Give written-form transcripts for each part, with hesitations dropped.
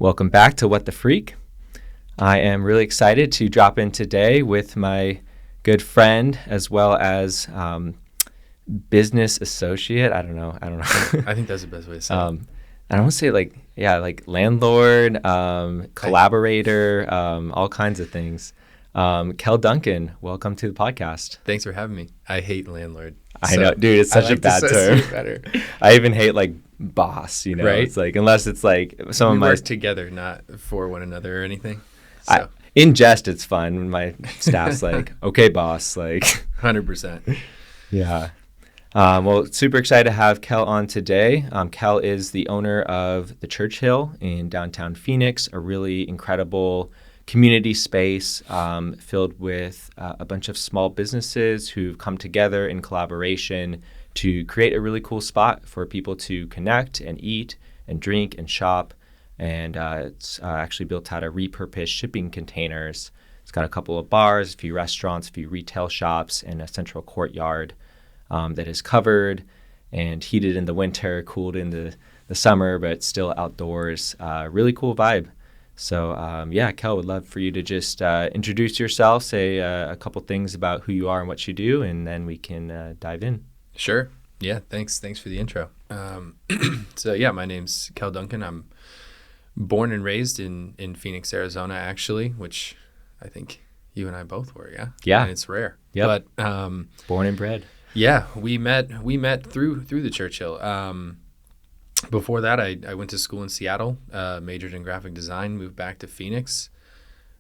Welcome back to What the Freak. I am really excited to drop in today with my good friend as well as business associate. I don't know. I think that's the best way to say it. I don't want to say like landlord, collaborator, all kinds of things. Kell Duncan, welcome to the podcast. Thanks for having me. I hate landlord. I know, dude, it's such a bad term. Better. I even hate like boss, Right? It's like, unless it's like some We of my work together, not for one another or anything. So, in jest, it's fun when my staff's like, okay, boss, like 100%. Yeah. Well, super excited to have Kell on today. Kell is the owner of the Churchill in downtown Phoenix, a really incredible community space filled with a bunch of small businesses who've come together in collaboration to create a really cool spot for people to connect and eat and drink and shop. And it's actually built out of repurposed shipping containers. It's got a couple of bars, a few restaurants, a few retail shops, and a central courtyard that is covered and heated in the winter, cooled in the summer, but still outdoors. Really cool vibe. So, Kell, would love for you to just introduce yourself, say a couple things about who you are and what you do, and then we can dive in. Sure. Yeah, thanks for the intro. My name's Kell Duncan. I'm born and raised in Phoenix, Arizona, actually, which I think you and I both were, yeah? Yeah. And it's rare. Yep. But born and bred. Yeah, we met through the Churchill. Before that, I went to school in Seattle, majored in graphic design, moved back to Phoenix,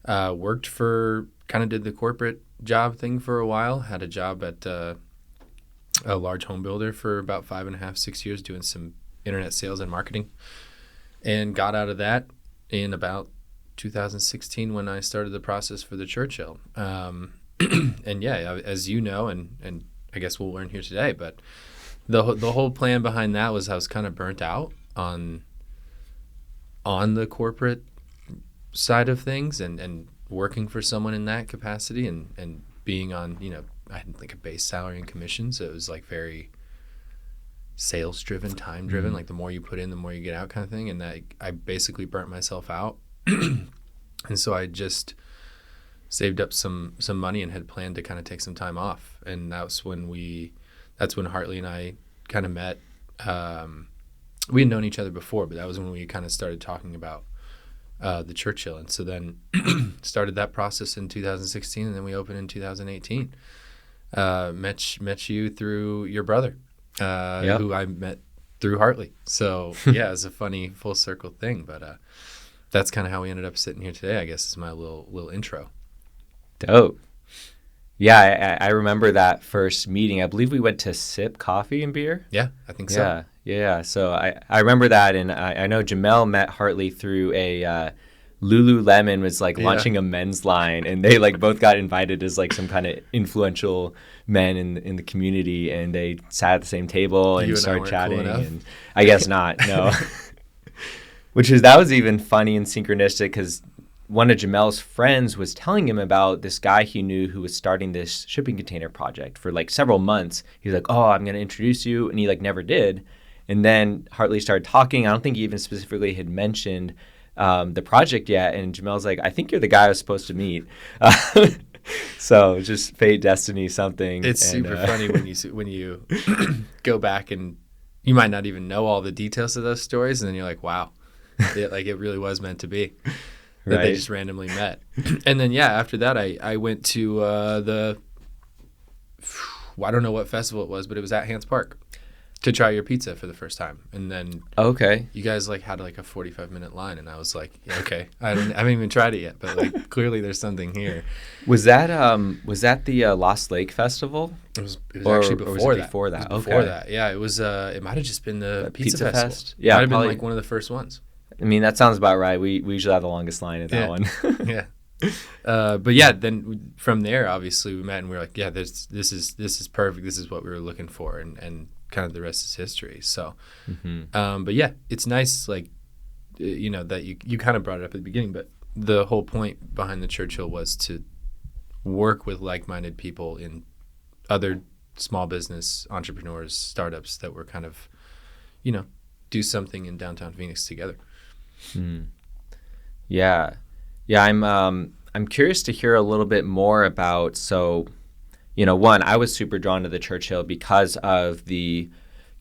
did the corporate job thing for a while, had a job at a large home builder for about 5.5, 6 years doing some internet sales and marketing, and got out of that in about 2016 when I started the process for the Churchill. As you know, and I guess we'll learn here today, but the whole plan behind that was I was kind of burnt out on the corporate side of things and working for someone in that capacity and being on, I had like a base salary and commission. So it was like very sales driven, time driven, Mm-hmm. like the more you put in, the more you get out kind of thing. And that I basically burnt myself out. And so I just saved up some money and had planned to kind of take some time off. And that's when Hartley and I kind of met. We had known each other before, but that was when we kind of started talking about the Churchill. And so then started that process in 2016, and then we opened in 2018. Met you through your brother, who I met through Hartley. So yeah, it's a funny full circle thing, but that's kind of how we ended up sitting here today, I guess, is my little intro. Dope. Yeah, I remember that first meeting. I believe we went to sip coffee and beer. Yeah, I think so. Yeah. So I remember that, and I know Jamel met Hartley through a Lululemon was launching a men's line, and they both got invited as some kind of influential men in the community, and they sat at the same table and started chatting. Cool enough? And I guess not, no. That was even funny and synchronistic because one of Jamel's friends was telling him about this guy he knew who was starting this shipping container project for several months. He was like, "Oh, I'm going to introduce you," and he never did. And then Hartley started talking. I don't think he even specifically had mentioned the project yet. And Jamel's like, "I think you're the guy I was supposed to meet." So just fate, destiny, something. It's super funny when you go back and you might not even know all the details of those stories, and then you're like, "Wow, it really was meant to be." That Right. They just randomly met. And then, after that, I went to I don't know what festival it was, but it was at Hans Park to try your pizza for the first time. And then Okay. you guys had a 45-minute line, and I was like, yeah, okay, I haven't even tried it yet, but clearly there's something here. Was that the Lost Lake Festival? It was Or- actually or before was it that. before that? It was before Okay. that. Yeah, it was. It might have just been the Pizza Pizza Festival. Fest? Yeah, might have probably. been one of the first ones. I mean, that sounds about right. We usually have the longest line at that one. Yeah. But yeah, then from there, obviously we met and we were like, yeah, this is perfect. This is what we were looking for, and kind of the rest is history. So, but yeah, it's nice, that you kind of brought it up at the beginning, but the whole point behind the Churchill was to work with like-minded people in other small business entrepreneurs, startups that were kind of, do something in downtown Phoenix together. Yeah. Yeah, I'm curious to hear a little bit more about, so, one, I was super drawn to the Churchill because of the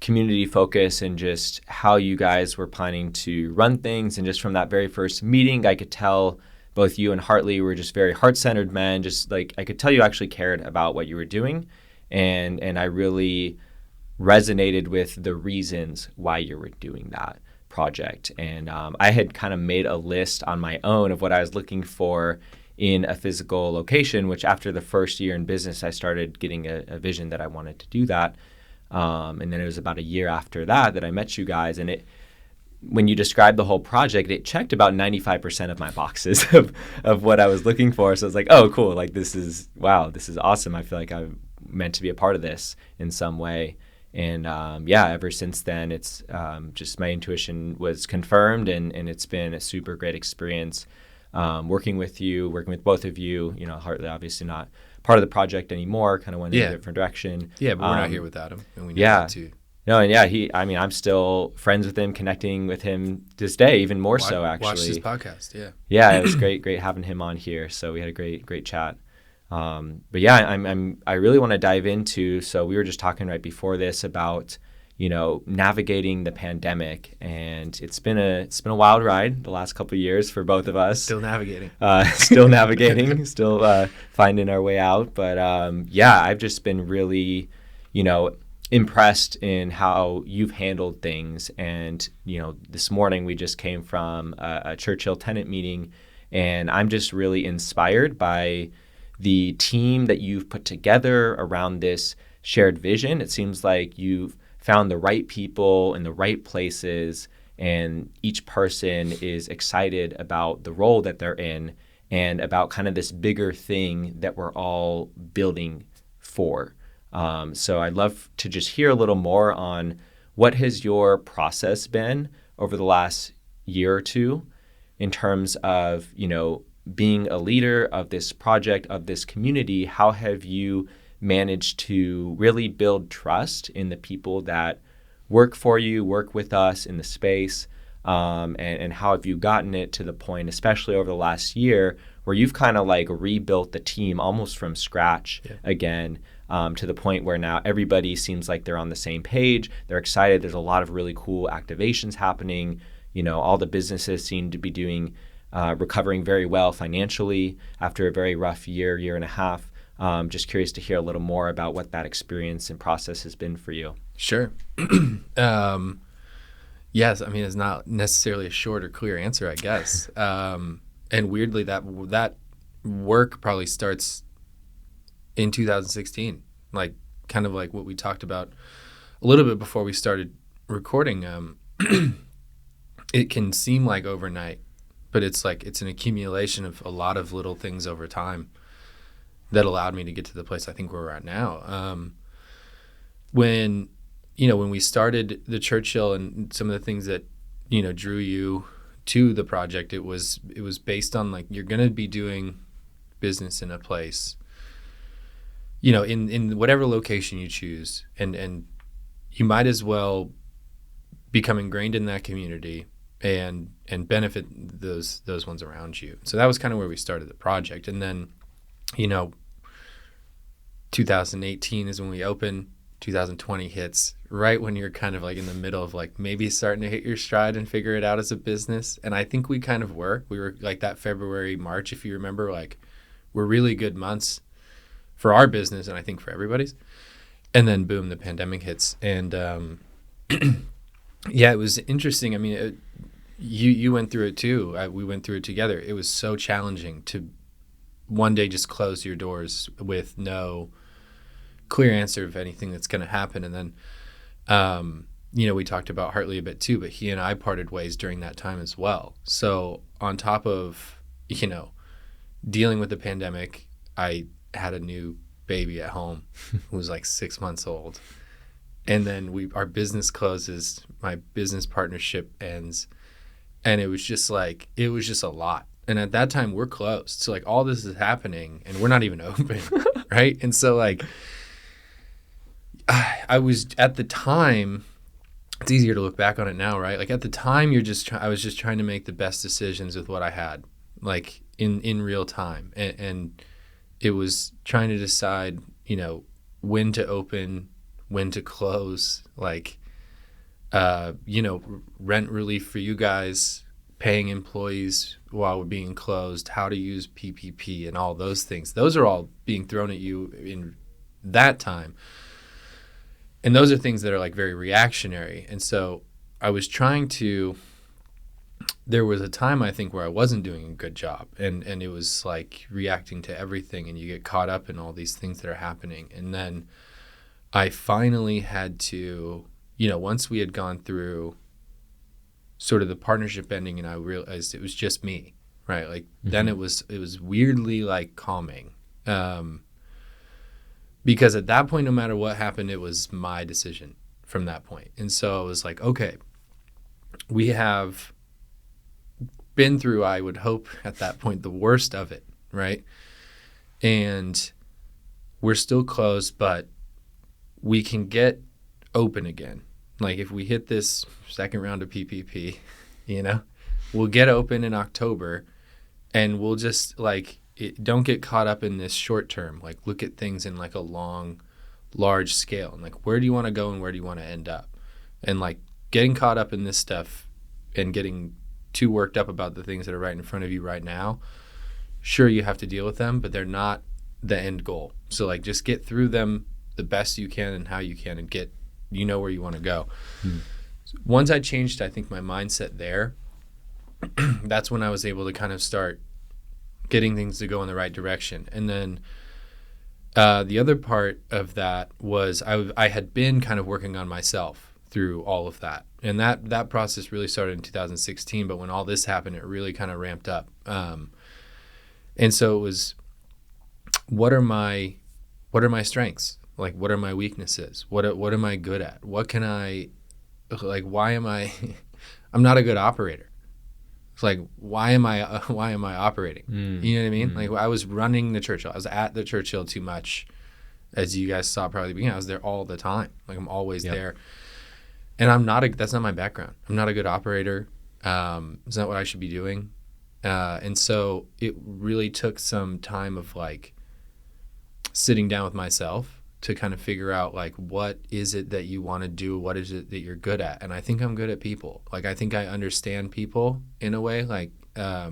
community focus and just how you guys were planning to run things. And just from that very first meeting, I could tell both you and Hartley were just very heart-centered men. Just like I could tell you actually cared about what you were doing. And I really resonated with the reasons why you were doing that project. And I had kind of made a list on my own of what I was looking for in a physical location, which after the first year in business, I started getting a vision that I wanted to do that. And then it was about a year after that I met you guys. And when you described the whole project, it checked about 95% of my boxes of what I was looking for. So I was like, oh, cool. Like, this is awesome. I feel like I'm meant to be a part of this in some way. And ever since then, it's just my intuition was confirmed, and it's been a super great experience working with both of you. Hartley obviously not part of the project anymore, kind of went in a different direction. Yeah, but we're not here without him, and we know that too. No, and I'm still friends with him, connecting with him this day, even more so actually. Watch his podcast, yeah. Yeah, it was great having him on here. So we had a great chat. But yeah, I really want to dive into. So we were just talking right before this about navigating the pandemic, and it's been a wild ride the last couple of years for both of us. Still navigating. Still finding our way out. But I've just been really impressed in how you've handled things. And this morning we just came from a Churchill tenant meeting, and I'm just really inspired by the team that you've put together around this shared vision. It seems like you've found the right people in the right places, and each person is excited about the role that they're in and about kind of this bigger thing that we're all building for. So I'd love to just hear a little more on what has your process been over the last year or two in terms of, being a leader of this project, of this community. How have you managed to really build trust in the people that work for you, work with us in the space, and how have you gotten it to the point, especially over the last year, where you've kind of like rebuilt the team almost from scratch again, to the point where now everybody seems like they're on the same page. They're excited. There's a lot of really cool activations happening. All the businesses seem to be recovering very well financially after a very rough year and a half. Just curious to hear a little more about what that experience and process has been for you. Sure. Yes, it's not necessarily a short or clear answer, I guess. And weirdly, that work probably starts in 2016, like kind of like what we talked about a little bit before we started recording. It can seem like overnight, but it's an accumulation of a lot of little things over time that allowed me to get to the place I think where we're at now. When we started the Churchill and some of the things that drew you to the project, it was based on like, you're going to be doing business in a place, in whatever location you choose, and you might as well become ingrained in that community and benefit those ones around you. So that was kind of where we started the project. And then 2018 is when we open. 2020 hits right when you're kind of like in the middle of like maybe starting to hit your stride and figure it out as a business. And I think we kind of were. We were like that February, March, if you remember, like were really good months for our business and I think for everybody's. And then boom, the pandemic hits. And it was interesting. You went through it too. We went through it together. It was so challenging to one day just close your doors with no clear answer of anything that's going to happen. And then, we talked about Hartley a bit too, but he and I parted ways during that time as well. So on top of, dealing with the pandemic, I had a new baby at home who was like 6 months old. And then our business closes, my business partnership ends. And it was just a lot. And at that time we're closed. So like all this is happening and we're not even open. Right. And so like, I was at the time it's easier to look back on it now, right? Like at the time, I was just trying to make the best decisions with what I had, like in real time, and it was trying to decide, when to open, when to close, like, rent relief for you guys, paying employees while we're being closed, how to use PPP and all those things. Those are all being thrown at you in that time. And those are things that are like very reactionary. And so I was there was a time I think where I wasn't doing a good job, and it was like reacting to everything, and you get caught up in all these things that are happening. And then I finally had to, once we had gone through sort of the partnership ending and I realized it was just me, right? Like then it was weirdly like calming. Because at that point, no matter what happened, it was my decision from that point. And so I was like, okay, we have been through, I would hope at that point, the worst of it, right? And we're still closed, but we can get open again. Like if we hit this second round of PPP, we'll get open in October, and we'll just don't get caught up in this short term. Like look at things in like a large scale, and like where do you want to go and where do you want to end up? And like getting caught up in this stuff and getting too worked up about the things that are right in front of you right now, sure, you have to deal with them, but they're not the end goal. So like just get through them the best you can and how you can, and get where you want to go. Once I changed, I think, my mindset there, that's when I was able to kind of start getting things to go in the right direction. And then the other part of that was I had been kind of working on myself through all of that. And that process really started in 2016, but when all this happened, it really kind of ramped up. And so it was, what are my strengths? Like, what are my weaknesses? What am I good at? What can why am I, I'm not a good operator. It's like, why am I operating? You know what I mean? Like I was running the Churchill. I was at the Churchill too much. As you guys saw probably at the beginning, I was there all the time. Like I'm always there. And that's not my background. I'm not a good operator. It's not what I should be doing. And so it really took some time of like sitting down with myself to kind of figure out like, what is it that you want to do? What is it that you're good at? And I think I'm good at people. Like, I think I understand people in a way. Like, I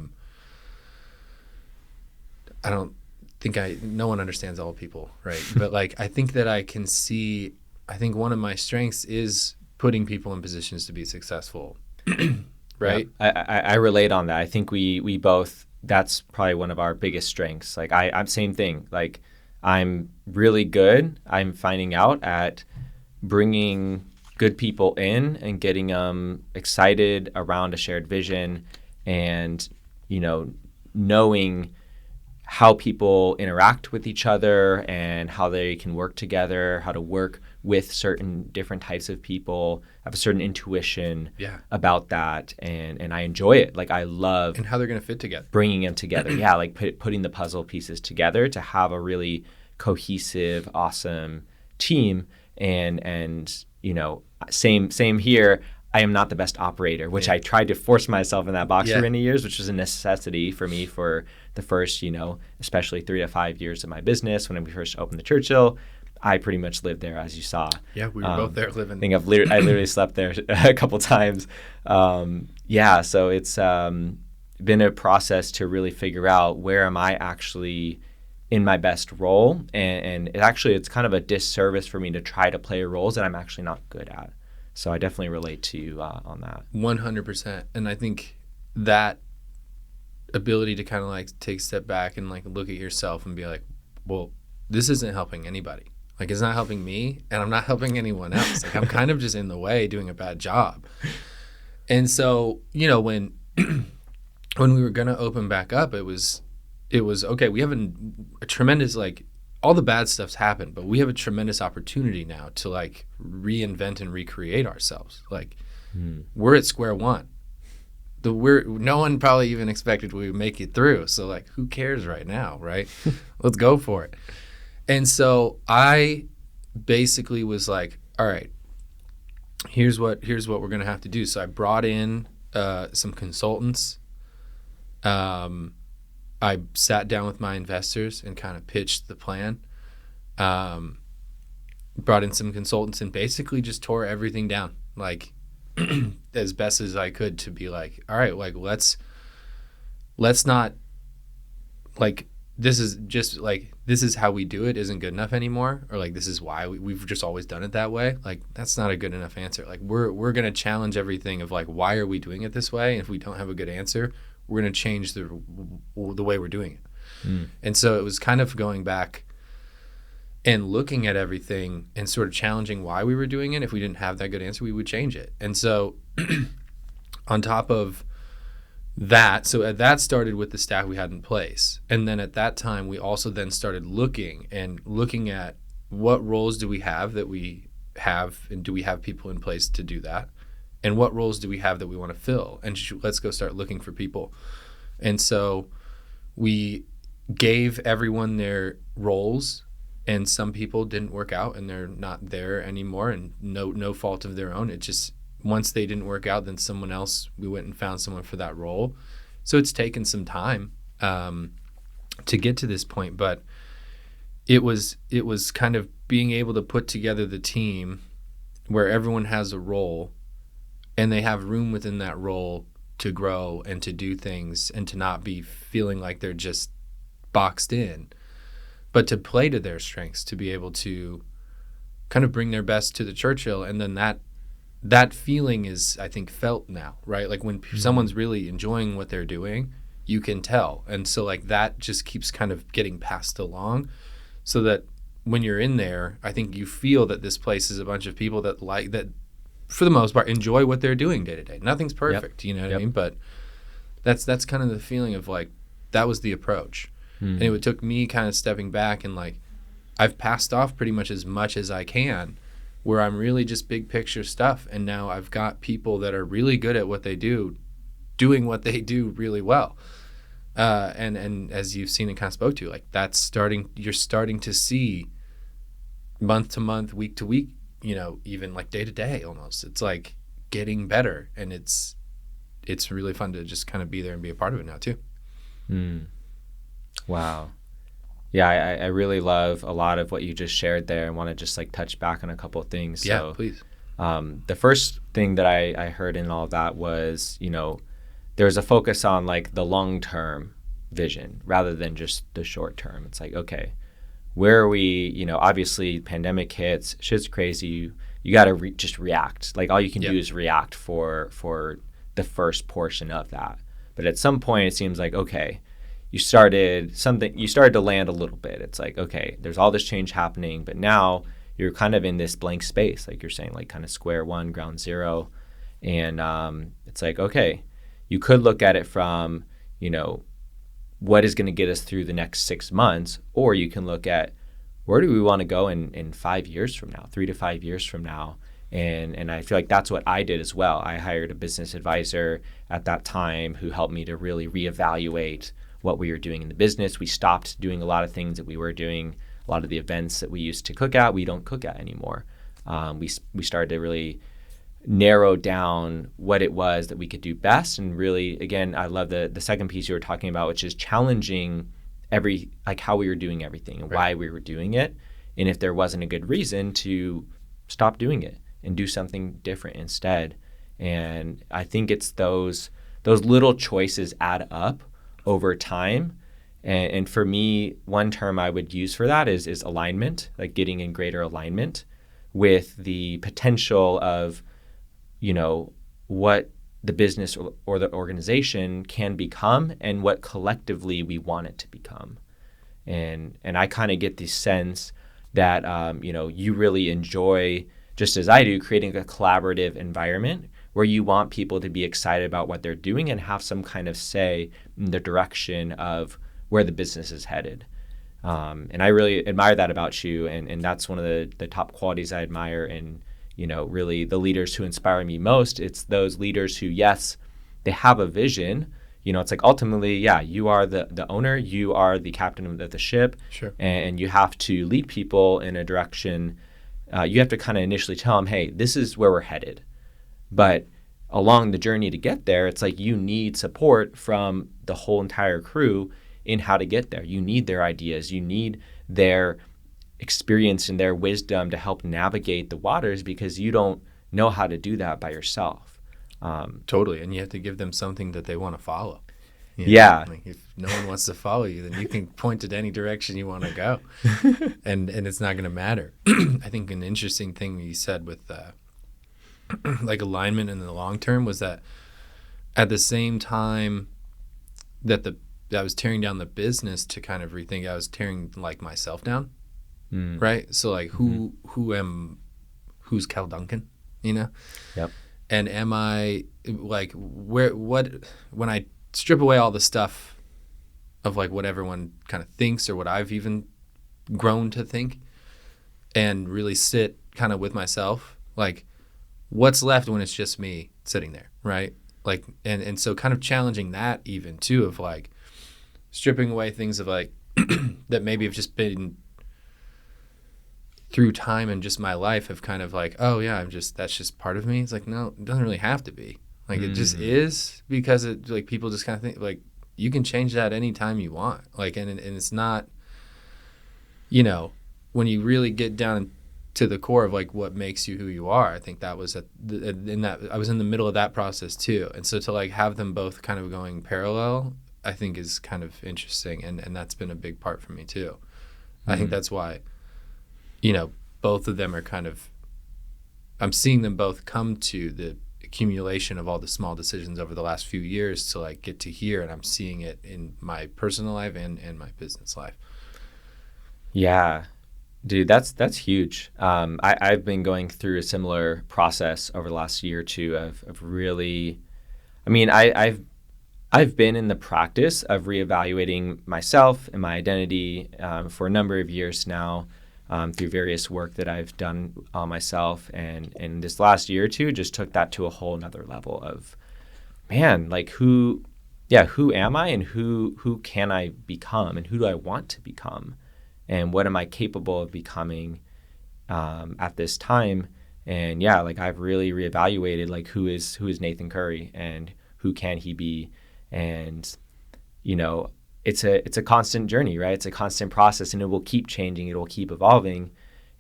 don't think no one understands all people, right? But like, I think that I think one of my strengths is putting people in positions to be successful, right? Yeah, I relate on that. I think we both, that's probably one of our biggest strengths. Like I'm same thing. Like I'm really good. I'm finding out at bringing good people in and getting them excited around a shared vision, and knowing how people interact with each other and how they can work together, how to work with certain different types of people. I have a certain intuition about that, and I enjoy it. Like I love and how they're going to fit together, bringing them together. Yeah, like putting the puzzle pieces together to have a really cohesive, awesome team. And same here. I am not the best operator, which I tried to force myself in that box for many years, which was a necessity for me for the first, especially 3 to 5 years of my business. When we first opened the Churchill, I pretty much lived there, as you saw. Yeah, we were both there living. I think I literally slept there a couple times. So it's been a process to really figure out where am I actually in my best role. And it's kind of a disservice for me to try to play roles that I'm actually not good at. So I definitely relate to you on that. 100%. And I think that ability to kind of like take a step back and like look at yourself and be like, well, this isn't helping anybody. Like it's not helping me, and I'm not helping anyone else. Like I'm kind of just in the way doing a bad job. And so, when we were going to open back up, it was okay, we have a tremendous, like, all the bad stuff's happened, but we have a tremendous opportunity now to like reinvent and recreate ourselves. Like we're at square one. No one probably even expected we would make it through. So like, who cares right now, right? Let's go for it. And so I basically was like, all right, here's what we're going to have to do. So I brought in some consultants. I sat down with my investors and kind of pitched the plan. Brought in some consultants and basically just tore everything down, like as best as I could, to be like, all right, like let's not, like, this is how we do it isn't good enough anymore, or like this is why we've just always done it that way. Like, that's not a good enough answer. Like, we're going to challenge everything of like, why are we doing it this way? And if we don't have a good answer, we're going to change the way we're doing it. And so it was kind of going back and looking at everything and sort of challenging why we were doing it. If we didn't have that good answer, we would change it. And so on top of that, so that started with the staff we had in place. And then at that time, we also then started looking at what roles do we have, and do we have people in place to do that? And what roles do we have that we want to fill? And let's go start looking for people. And so we gave everyone their roles, and some people didn't work out and they're not there anymore, and no fault of their own. It just, once they didn't work out, then we went and found someone for that role. So it's taken some time to get to this point, but it was kind of being able to put together the team where everyone has a role and they have room within that role to grow and to do things and to not be feeling like they're just boxed in, but to play to their strengths, to be able to kind of bring their best to the Churchill. And then that feeling is, I think, felt now, right? Like when someone's really enjoying what they're doing, you can tell. And so like that just keeps kind of getting passed along, so that when you're in there, I think you feel that this place is a bunch of people that like that, for the most part, enjoy what they're doing day to day. Nothing's perfect, you know what I mean? But that's kind of the feeling of like, that was the approach. And it took me kind of stepping back and like, I've passed off pretty much as I can, where I'm really just big picture stuff. And now I've got people that are really good at what they do, doing what they do really well. And as you've seen and kind of spoke to, like you're starting to see month to month, week to week, you know, even like day to day almost. It's like getting better, and it's really fun to just kind of be there and be a part of it now too. Wow. Yeah, I really love a lot of what you just shared there. I want to just like touch back on a couple of things. Yeah, please. The first thing that I heard in all of that was, you know, there's a focus on like the long-term vision rather than just the short term. It's like, okay, where are we? You know, obviously pandemic hits, shit's crazy. You got to just react. Like all you can do is react for the first portion of that. But at some point it seems like, okay, you started to land a little bit. It's like, okay, there's all this change happening, but now you're kind of in this blank space, like you're saying, like kind of square one, ground zero. And it's like, okay, you could look at it from, you know, what is going to get us through the next 6 months, or you can look at where do we want to go in 5 years from now, 3 to 5 years from now. And I feel like that's what I did as well. I hired a business advisor at that time who helped me to really reevaluate what we were doing in the business. We stopped doing a lot of things that we were doing. A lot of the events that we used to cook at, we don't cook at anymore. We started to really narrow down what it was that we could do best. And really, again, I love the second piece you were talking about, which is challenging how we were doing everything and why we were doing it. And if there wasn't a good reason, to stop doing it and do something different instead. And I think it's those little choices add up over time. And for me, one term I would use for that is alignment, like getting in greater alignment with the potential of, you know, what the business or the organization can become and what collectively we want it to become. And I kind of get the sense that, you know, you really enjoy, just as I do, creating a collaborative environment where you want people to be excited about what they're doing and have some kind of say in the direction of where the business is headed. And I really admire that about you. And that's one of the top qualities I admire in, you know, really the leaders who inspire me most. It's those leaders who, yes, they have a vision. You know, it's like ultimately, yeah, you are the owner, you are the captain of the ship. Sure. And you have to lead people in a direction you have to kind of initially tell them, hey, this is where we're headed. But along the journey to get there, it's like you need support from the whole entire crew in how to get there. You need their ideas. You need their experience and their wisdom to help navigate the waters, because you don't know how to do that by yourself. Totally. And you have to give them something that they want to follow. You know? Yeah. Like if no one wants to follow you, then you can point it any direction you want to go. and it's not going to matter. I think an interesting thing you said with like alignment in the long term was that at the same time that I was tearing down the business to kind of rethink, I was tearing like myself down. Right. So like who's Kell Duncan, you know? Yep. And am I like when I strip away all the stuff of like what everyone kind of thinks or what I've even grown to think and really sit kind of with myself, like what's left when it's just me sitting there, right? Like and so kind of challenging that even too, of like stripping away things of like that maybe have just been through time and just my life have kind of like, oh yeah, that's just part of me. It's like, no, it doesn't really have to be. Like it just is, because it like people just kind of think like you can change that anytime you want. Like and it's not, you know, when you really get down to the core of like what makes you who you are. I think that was I was in the middle of that process too. And so to like have them both kind of going parallel, I think is kind of interesting, and that's been a big part for me too. I think that's why, you know, both of them are kind of, I'm seeing them both come to the accumulation of all the small decisions over the last few years to like get to here, and I'm seeing it in my personal life and my business life. Yeah, dude, that's huge. I've been going through a similar process over the last year or two of really, I mean, I've been in the practice of reevaluating myself and my identity for a number of years now, through various work that I've done on myself. And this last year or two just took that to a whole nother level of, man, like who am I, and who can I become, and who do I want to become, and what am I capable of becoming at this time? And yeah, like I've really reevaluated like who is Nathan Curry, and who can he be. And, you know, it's a constant journey, right? It's a constant process, and it will keep changing. It will keep evolving.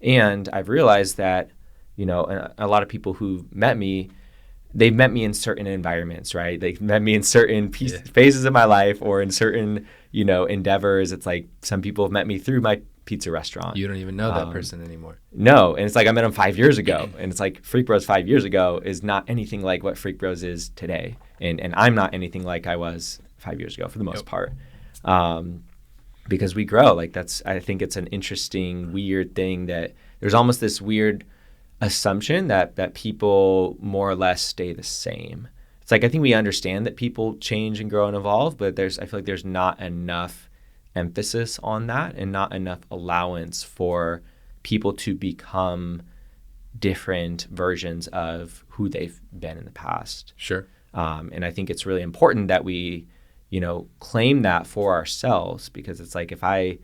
And I've realized that, you know, a lot of people who met me, they've met me in certain environments, right? They've met me in certain phases of my life, or in certain, you know, endeavors. It's like some people have met me through my pizza restaurant. You don't even know that person anymore. No. And it's like I met him 5 years ago. And it's like Freak Bros 5 years ago is not anything like what Freak Bros is today. And I'm not anything like I was 5 years ago for the most part. Because we grow. Like I think it's an interesting, weird thing that there's almost this weird assumption that people more or less stay the same. It's like I think we understand that people change and grow and evolve, but I feel like there's not enough emphasis on that, and not enough allowance for people to become different versions of who they've been in the past. Sure. And I think it's really important that we, you know, claim that for ourselves, because it's like if I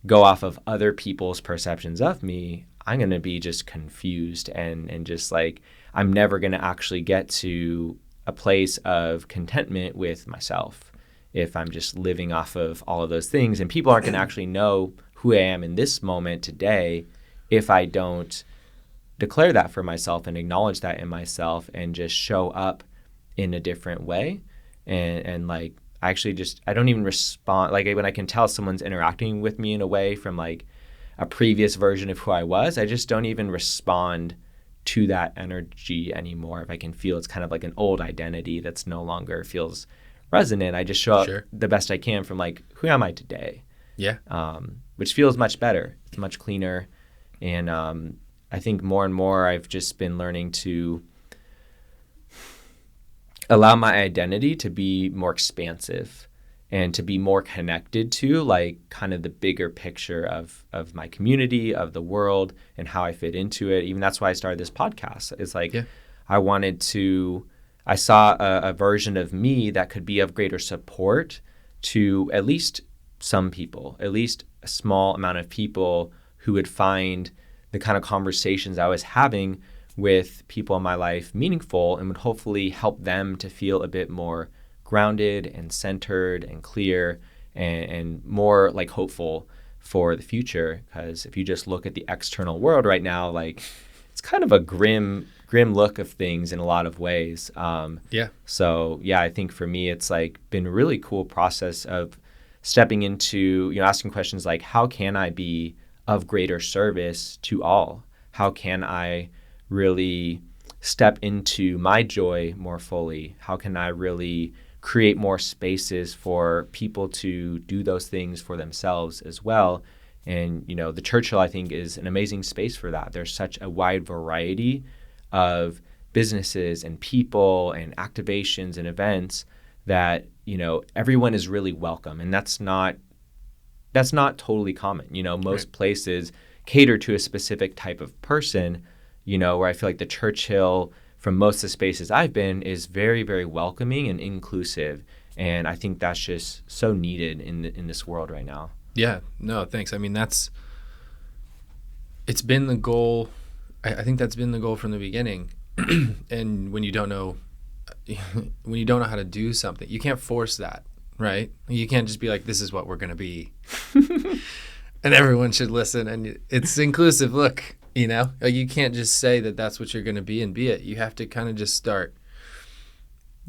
go off of other people's perceptions of me, I'm going to be just confused and just like I'm never going to actually get to a place of contentment with myself if I'm just living off of all of those things. And people aren't going to actually know who I am in this moment today if I don't declare that for myself and acknowledge that in myself and just show up in a different way. And like I don't even respond. Like when I can tell someone's interacting with me in a way from like a previous version of who I was, I just don't even respond to that energy anymore. If I can feel it's kind of like an old identity that's no longer feels resonant, I just show up the best I can from like, who am I today? Yeah. Which feels much better. It's much cleaner. And I think more and more I've just been learning to allow my identity to be more expansive and to be more connected to like kind of the bigger picture of my community, of the world, and how I fit into it. Even that's why I started this podcast. It's like I saw a version of me that could be of greater support to at least some people, at least a small amount of people who would find the kind of conversations I was having with people in my life meaningful and would hopefully help them to feel a bit more grounded and centered and clear and more like hopeful for the future. Because if you just look at the external world right now, like it's kind of a grim look of things in a lot of ways. So yeah, I think for me, it's like been a really cool process of stepping into, asking questions like, how can I be of greater service to all? How can I really step into my joy more fully? How can I really create more spaces for people to do those things for themselves as well? And, the Churchill, I think, is an amazing space for that. There's such a wide variety of businesses and people and activations and events that, everyone is really welcome. And that's not totally common. Most places cater to a specific type of person, where I feel like the Churchill, from most of the spaces I've been, is very, very welcoming and inclusive. And I think that's just so needed in this world right now. Yeah, no, thanks. I mean, it's been the goal. I think that's been the goal from the beginning. And when you don't know how to do something, you can't force that, right? You can't just be like, this is what we're going to be. And everyone should listen. And it's inclusive. Look, like you can't just say that that's what you're going to be and be it. You have to kind of just start.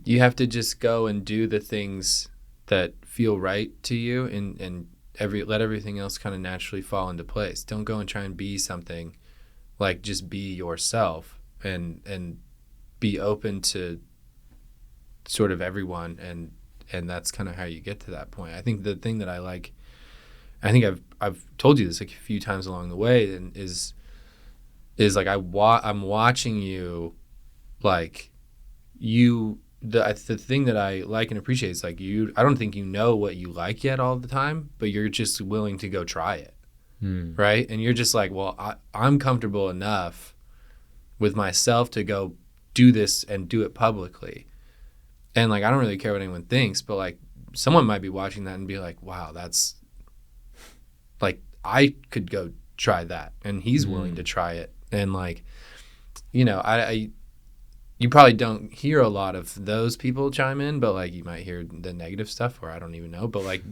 You have to just go and do the things that feel right to you and let everything else kind of naturally fall into place. Don't go and try and be something. Like, just be yourself and be open to sort of everyone, and that's kind of how you get to that point. I think the thing that I think I've told you this like a few times along the way, and is like I'm watching you, like the thing that I like and appreciate is like I don't think you know what you like yet all the time, but you're just willing to go try it. Right? And you're just like, well, I'm comfortable enough with myself to go do this and do it publicly. And like, I don't really care what anyone thinks, but like someone might be watching that and be like, wow, that's like, I could go try that. And he's willing to try it. And like, you probably don't hear a lot of those people chime in, but like you might hear the negative stuff, or I don't even know. But like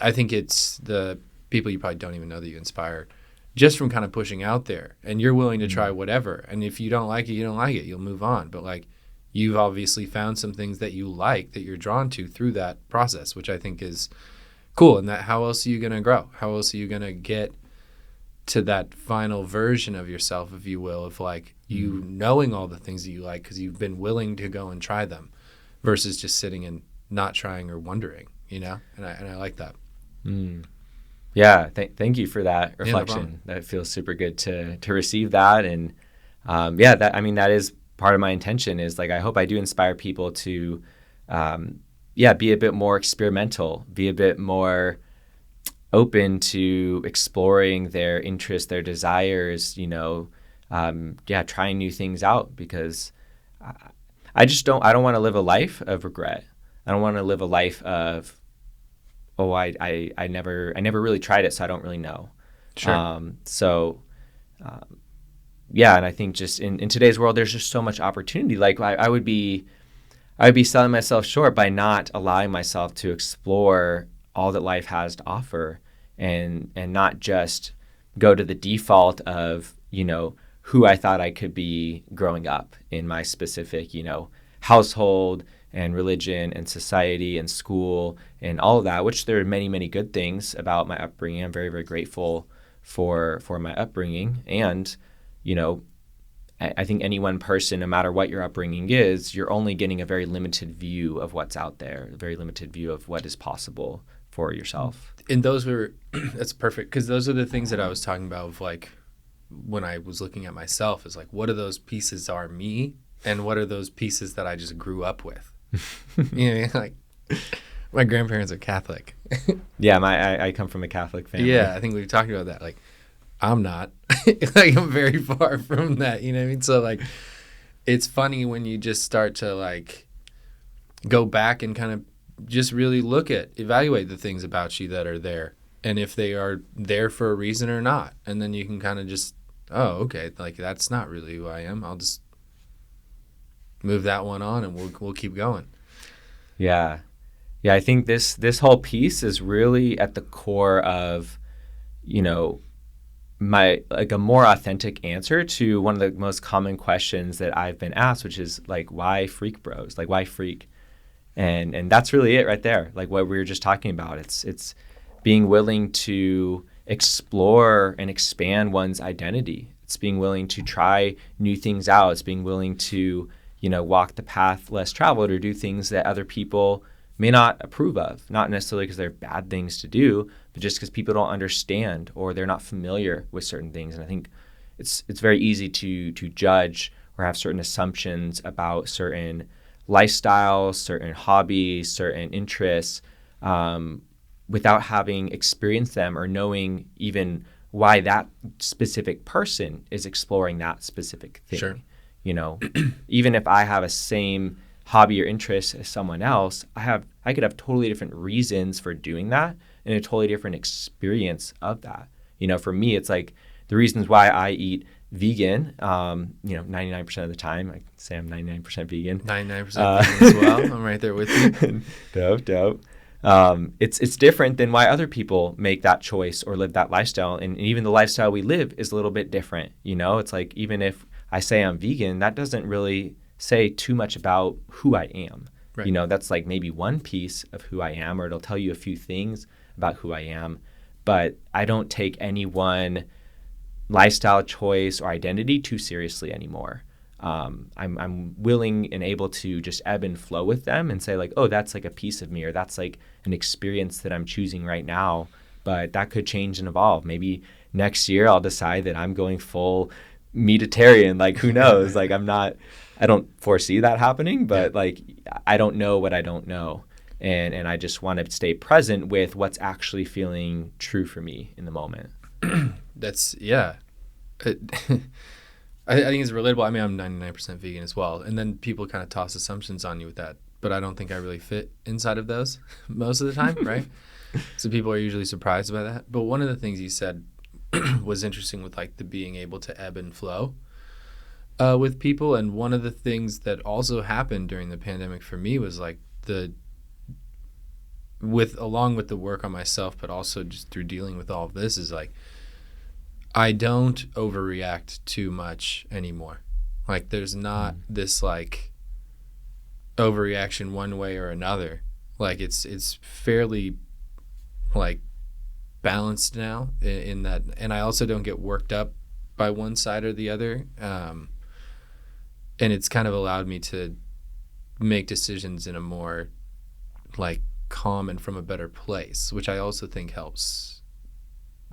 I think it's the people you probably don't even know that you inspire just from kind of pushing out there, and you're willing to try whatever. And if you don't like it, you don't like it. You'll move on. But like, you've obviously found some things that you like, that you're drawn to through that process, which I think is cool. And that, how else are you going to grow? How else are you going to get to that final version of yourself, if you will, of like you knowing all the things that you like because you've been willing to go and try them, versus just sitting and not trying or wondering, And I like that. Yeah, thank you for that reflection. No that feels super good to receive that. And that is part of my intention, is like, I hope I do inspire people to be a bit more experimental, be a bit more open to exploring their interests, their desires, trying new things out, because I don't want to live a life of regret. I don't want to live a life of, I never really tried it, so I don't really know. Sure. And I think just in today's world, there's just so much opportunity. Like I would be selling myself short by not allowing myself to explore all that life has to offer, and not just go to the default of, who I thought I could be growing up in my specific, household and religion and society and school and all of that, which there are many, many good things about my upbringing. I'm very, very grateful for my upbringing. And, I think any one person, no matter what your upbringing is, you're only getting a very limited view of what's out there, a very limited view of what is possible for yourself. And that's perfect, because those are the things that I was talking about of like, when I was looking at myself, is like, what are those pieces are me, and what are those pieces that I just grew up with? Like my grandparents are Catholic. Yeah, I come from a Catholic family. Yeah, I think we've talked about that. Like, I'm not. Like, I'm very far from that. You know what I mean? So like, it's funny when you just start to like go back and kind of just really evaluate the things about you that are there, and if they are there for a reason or not. And then you can kind of just, oh, okay, like that's not really who I am. I'll just move that one on and we'll keep going. Yeah. Yeah, I think this whole piece is really at the core of, my like a more authentic answer to one of the most common questions that I've been asked, which is like, why freak bros? Like, why freak? And that's really it right there. Like what we were just talking about. It's being willing to explore and expand one's identity. It's being willing to try new things out. It's being willing to, walk the path less traveled or do things that other people may not approve of, not necessarily because they're bad things to do, but just because people don't understand or they're not familiar with certain things. And I think it's very easy to judge or have certain assumptions about certain lifestyles, certain hobbies, certain interests, without having experienced them or knowing even why that specific person is exploring that specific thing. Sure. Even if I have a same hobby or interest as someone else, I could have totally different reasons for doing that and a totally different experience of that. For me, it's like the reasons why I eat vegan, 99% of the time. I say I'm 99% vegan. 99% vegan as well. I'm right there with you. Dope. It's different than why other people make that choice or live that lifestyle. And even the lifestyle we live is a little bit different. It's like, even if I say I'm vegan, that doesn't really say too much about who I am. Right. That's like maybe one piece of who I am, or it'll tell you a few things about who I am. But I don't take any one lifestyle choice or identity too seriously anymore. I'm willing and able to just ebb and flow with them and say like, oh, that's like a piece of me, or that's like an experience that I'm choosing right now. But that could change and evolve. Maybe next year I'll decide that I'm going full meatitarian. Like, who knows? Like, I don't foresee that happening, but like, I don't know what I don't know. And I just want to stay present with what's actually feeling true for me in the moment. That's, yeah. I think it's relatable. I mean, I'm 99% vegan as well. And then people kind of toss assumptions on you with that. But I don't think I really fit inside of those most of the time, right? So people are usually surprised by that. But one of the things you said was interesting with like the being able to ebb and flow with people. And one of the things that also happened during the pandemic for me was like along with the work on myself, but also just through dealing with all of this, is like, I don't overreact too much anymore. Like, there's not this like overreaction one way or another. Like, it's fairly like balanced now in that, and I also don't get worked up by one side or the other. And it's kind of allowed me to make decisions in a more like calm and from a better place, which I also think helps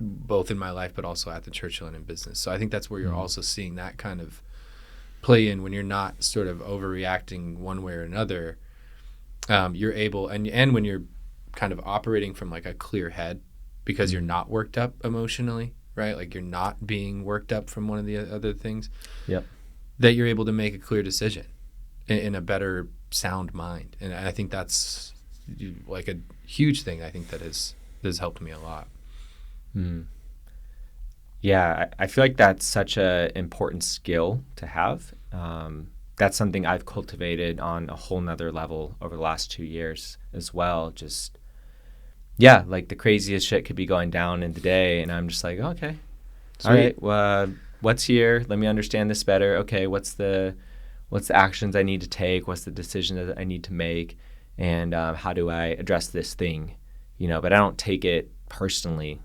both in my life, but also at the Churchill and in business. So I think that's where you're also seeing that kind of play in when you're not sort of overreacting one way or another. You're able, and when you're kind of operating from like a clear head, because you're not worked up emotionally, right? Like, you're not being worked up from one of the other things. Yep. That you're able to make a clear decision in a better sound mind. And I think that's like a huge thing. I think that has helped me a lot. Yeah, I feel like that's such a important skill to have. That's something I've cultivated on a whole nother level over the last 2 years as well. Just, yeah, like the craziest shit could be going down in the day, and I'm just like, okay, sweet. All right, well, what's here? Let me understand this better. Okay, what's the actions I need to take? What's the decision that I need to make? And how do I address this thing? But I don't take it personally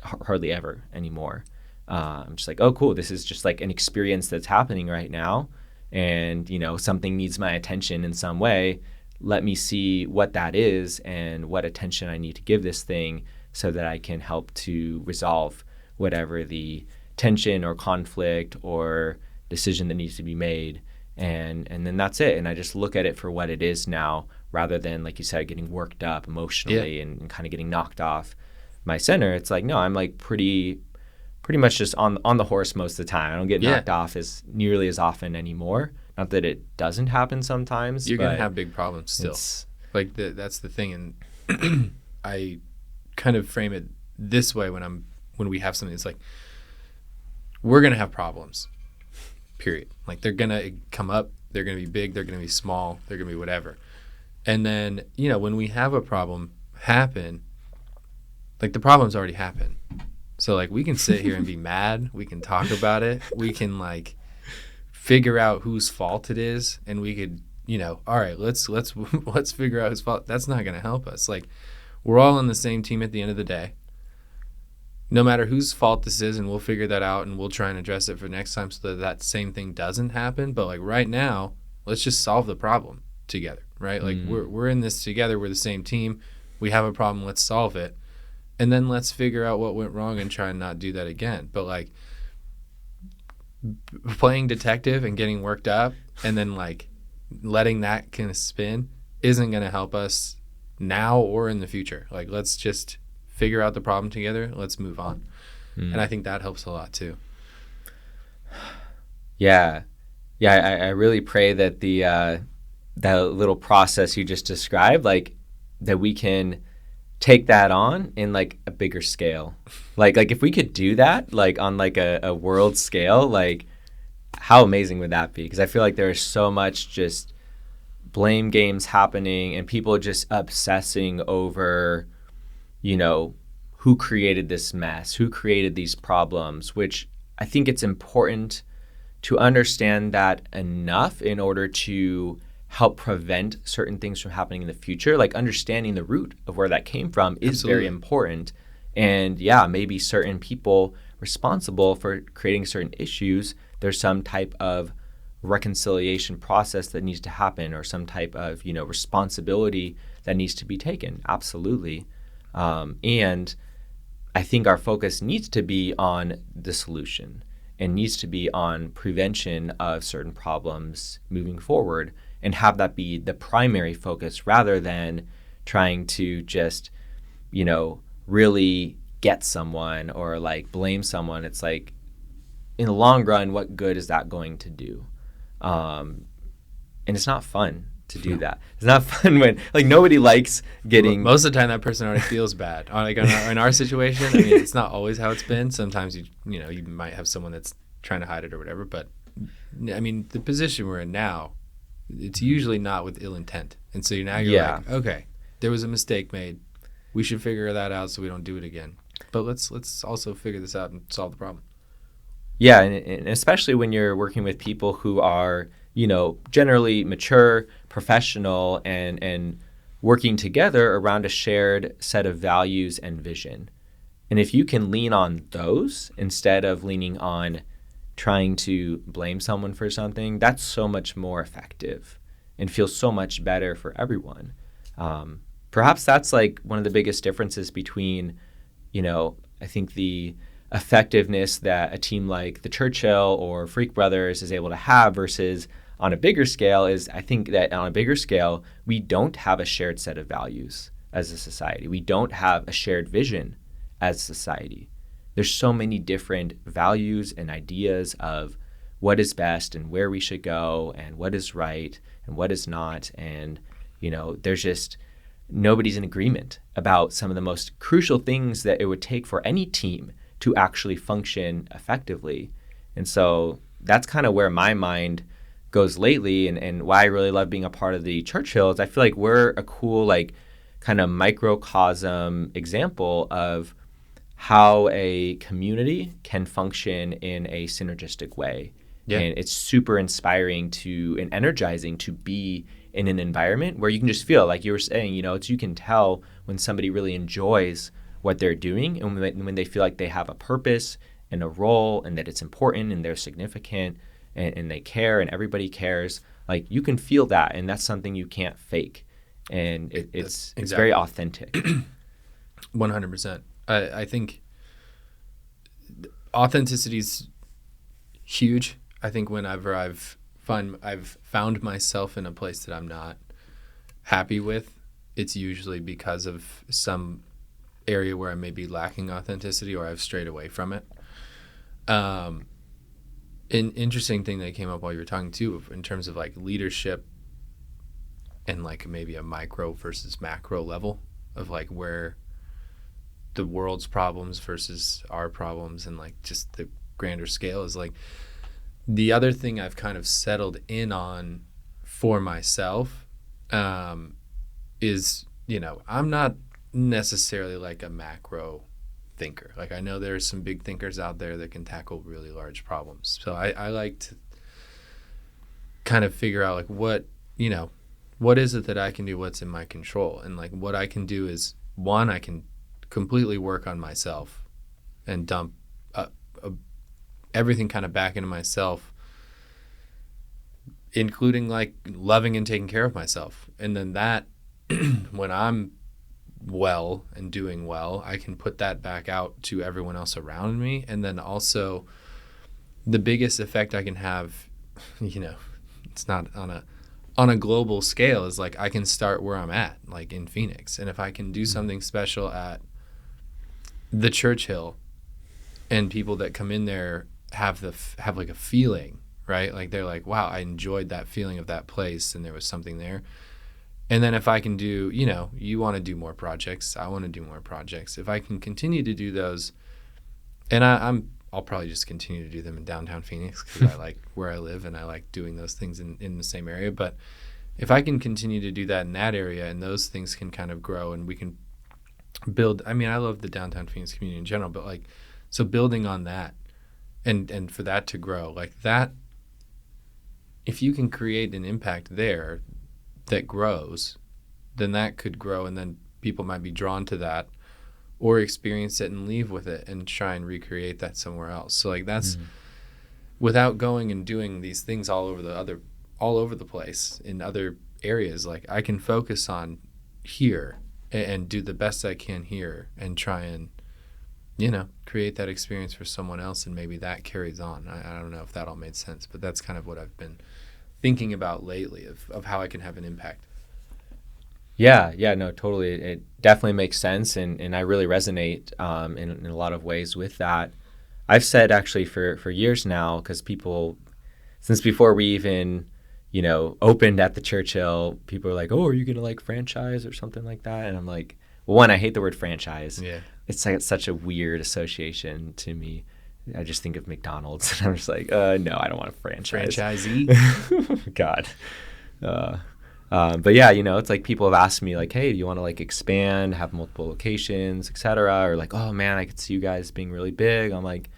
hardly ever anymore. I'm just like, oh, cool. This is just like an experience that's happening right now. And, something needs my attention in some way. Let me see what that is and what attention I need to give this thing so that I can help to resolve whatever the tension or conflict or decision that needs to be made. And then that's it. And I just look at it for what it is now, rather than, like you said, getting worked up emotionally and kind of getting knocked off my center. It's like, no, I'm like pretty much just on the horse most of the time. I don't get knocked off as nearly as often anymore. Not that it doesn't happen sometimes. You're going to have big problems still. Like that's the thing. And I kind of frame it this way when we have something. It's like, we're going to have problems, period. Like, they're going to come up, they're going to be big, they're going to be small, they're going to be whatever. And then, when we have a problem happen, like, the problem's already happened. So, like, we can sit here and be mad. We can talk about it. We can, like, figure out whose fault it is. And we could, all right, let's figure out whose fault. That's not going to help us. Like, we're all on the same team at the end of the day. No matter whose fault this is, and we'll figure that out, and we'll try and address it for next time so that same thing doesn't happen. But, like, right now, let's just solve the problem together, right? Like, we're in this together. We're the same team. We have a problem. Let's solve it. And then let's figure out what went wrong and try and not do that again. But, like, playing detective and getting worked up and then, like, letting that kind of spin isn't going to help us now or in the future. Like, let's just figure out the problem together. Let's move on. And I think that helps a lot too. Yeah. I really pray that that little process you just described, like, that we can take that on in, like, a bigger scale. Like if we could do that, like, on, like, a world scale, like, how amazing would that be? Because I feel like there's so much just blame games happening and people just obsessing over, who created this mess, who created these problems, which I think it's important to understand that enough in order to help prevent certain things from happening in the future. Like, understanding the root of where that came from is Absolutely. very important. And maybe certain people responsible for creating certain issues, there's some type of reconciliation process that needs to happen, or some type of, responsibility that needs to be taken. Absolutely. And I think our focus needs to be on the solution and needs to be on prevention of certain problems moving forward, and have that be the primary focus rather than trying to just, really get someone or, like, blame someone. It's like, in the long run, what good is that going to do? And it's not fun to do that. It's not fun when, like, nobody likes getting... Most of the time, that person already feels bad. Like, in our situation, I mean, it's not always how it's been. Sometimes, you might have someone that's trying to hide it or whatever. But, I mean, the position we're in now, it's usually not with ill intent. And so you're like, okay, there was a mistake made. We should figure that out so we don't do it again. But let's also figure this out and solve the problem. Yeah, and especially when you're working with people who are, generally mature, professional, and working together around a shared set of values and vision. And if you can lean on those instead of leaning on trying to blame someone for something, that's so much more effective and feels so much better for everyone. Perhaps that's, like, one of the biggest differences between, I think the effectiveness that a team like the Churchill or Freak Brothers is able to have versus on a bigger scale is, I think that on a bigger scale, we don't have a shared set of values as a society. We don't have a shared vision as a society. There's so many different values and ideas of what is best and where we should go and what is right and what is not. And, there's just nobody's in agreement about some of the most crucial things that it would take for any team to actually function effectively. And so that's kind of where my mind goes lately, and why I really love being a part of the Churchill is I feel like we're a cool, like, kind of microcosm example of how a community can function in a synergistic way. Yeah. And it's super inspiring and energizing to be in an environment where you can just feel, like you were saying, you can tell when somebody really enjoys what they're doing, and when they feel like they have a purpose and a role and that it's important and they're significant and they care and everybody cares. Like, you can feel that, and that's something you can't fake. And it's very authentic. 100%. I think authenticity is huge. I think whenever I've found myself in a place that I'm not happy with, it's usually because of some area where I may be lacking authenticity or I've strayed away from it. An interesting thing that came up while you were talking too, in terms of, like, leadership and, like, maybe a micro versus macro level of, like, where the world's problems versus our problems and like just the grander scale is like the other thing I've kind of settled in on for myself is, I'm not necessarily like a macro thinker. Like I know there's some big thinkers out there that can tackle really large problems. So I like to kind of figure out like what is it that I can do, what's in my control. And like what I can do is, one, I can completely work on myself and dump everything kind of back into myself, including like loving and taking care of myself. And then that, when I'm well and doing well, I can put that back out to everyone else around me. And then also the biggest effect I can have, it's not on a global scale, is like I can start where I'm at, like in Phoenix. And if I can do something special at the Churchill and people that come in there have like a feeling, right? Like they're like, wow, I enjoyed that feeling of that place and there was something there. And then if I can do, you want to do more projects, I want to do more projects. If I can continue to do those, and I'll probably just continue to do them in downtown Phoenix because I like where I live and I like doing those things in the same area. But if I can continue to do that in that area and those things can kind of grow and we can build, I love the downtown Phoenix community in general, but like, so building on that and for that to grow like that, if you can create an impact there that grows, then that could grow and then people might be drawn to that or experience it and leave with it and try and recreate that somewhere else. So like that's without going and doing these things all over the place in other areas. Like I can focus on here and do the best I can here and try and create that experience for someone else, and maybe that carries on. I don't know if that all made sense, but that's kind of what I've been thinking about lately of how I can have an impact. Yeah, no, totally. It definitely makes sense, and I really resonate in a lot of ways with that. I've said actually for years now, because people, since before we even, opened at the Churchill, people are like, oh, are you going to like franchise or something like that? And I'm like, well, one, I hate the word franchise. Yeah. It's like such a weird association to me. I just think of McDonald's, and I'm just like, no, I don't want a franchise. Franchisee? God. But yeah, it's like people have asked me like, hey, do you want to like expand, have multiple locations, et cetera? Or like, oh man, I could see you guys being really big. I'm like,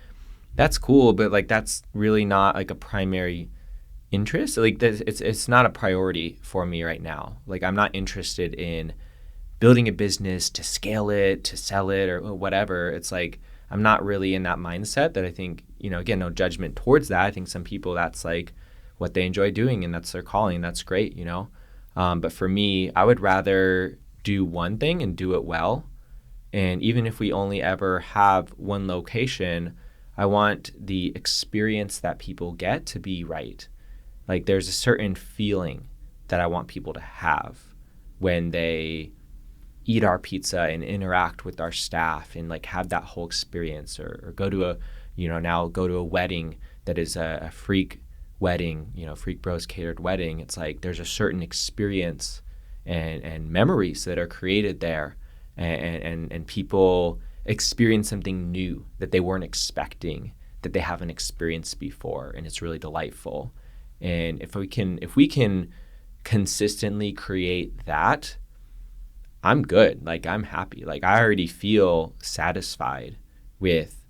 that's cool, but like that's really not like a primary interest. Like it's not a priority for me right now. Like I'm not interested in building a business to scale it, to sell it, or whatever. It's like I'm not really in that mindset that I think, again, no judgment towards that. I think some people, that's like what they enjoy doing and that's their calling. That's great, But for me, I would rather do one thing and do it well. And even if we only ever have one location, I want the experience that people get to be right. Like there's a certain feeling that I want people to have when they eat our pizza and interact with our staff and like have that whole experience, or go to a wedding that is a freak wedding, Freak Bros catered wedding. It's like there's a certain experience and memories that are created there, and people experience something new that they weren't expecting, that they haven't experienced before, and it's really delightful. And if we can consistently create that, I'm good. Like I'm happy. Like I already feel satisfied with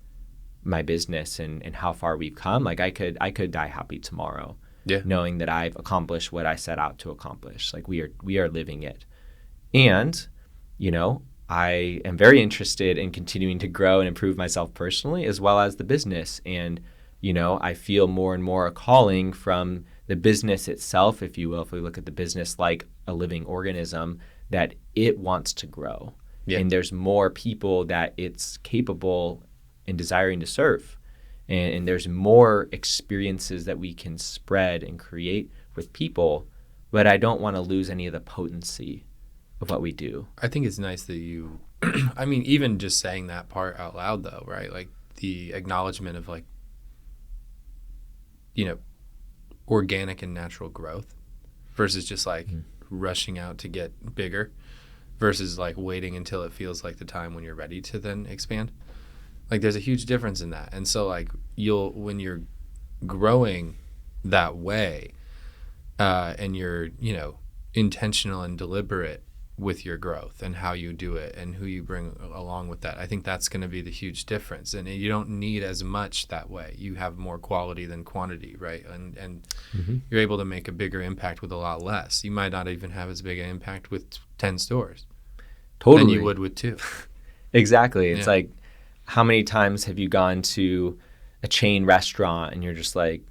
my business and how far we've come. Like I could die happy tomorrow, knowing that I've accomplished what I set out to accomplish. Like we are living it. And, I am very interested in continuing to grow and improve myself personally as well as the business. And, I feel more and more a calling from the business itself, if you will, if we look at the business like a living organism, that it wants to grow. Yeah. And there's more people that it's capable and desiring to serve. And there's more experiences that we can spread and create with people, but I don't want to lose any of the potency of what we do. I think it's nice that you, even just saying that part out loud though, right? Like the acknowledgement of like, organic and natural growth versus just like rushing out to get bigger versus like waiting until it feels like the time when you're ready to then expand. Like there's a huge difference in that. And so like when you're growing that way, and you're, intentional and deliberate with your growth and how you do it and who you bring along with that, I think that's going to be the huge difference. And you don't need as much that way. You have more quality than quantity, right? And you're able to make a bigger impact with a lot less. You might not even have as big an impact with 10 stores than you would with 2. Exactly. It's like, how many times have you gone to a chain restaurant and you're just like,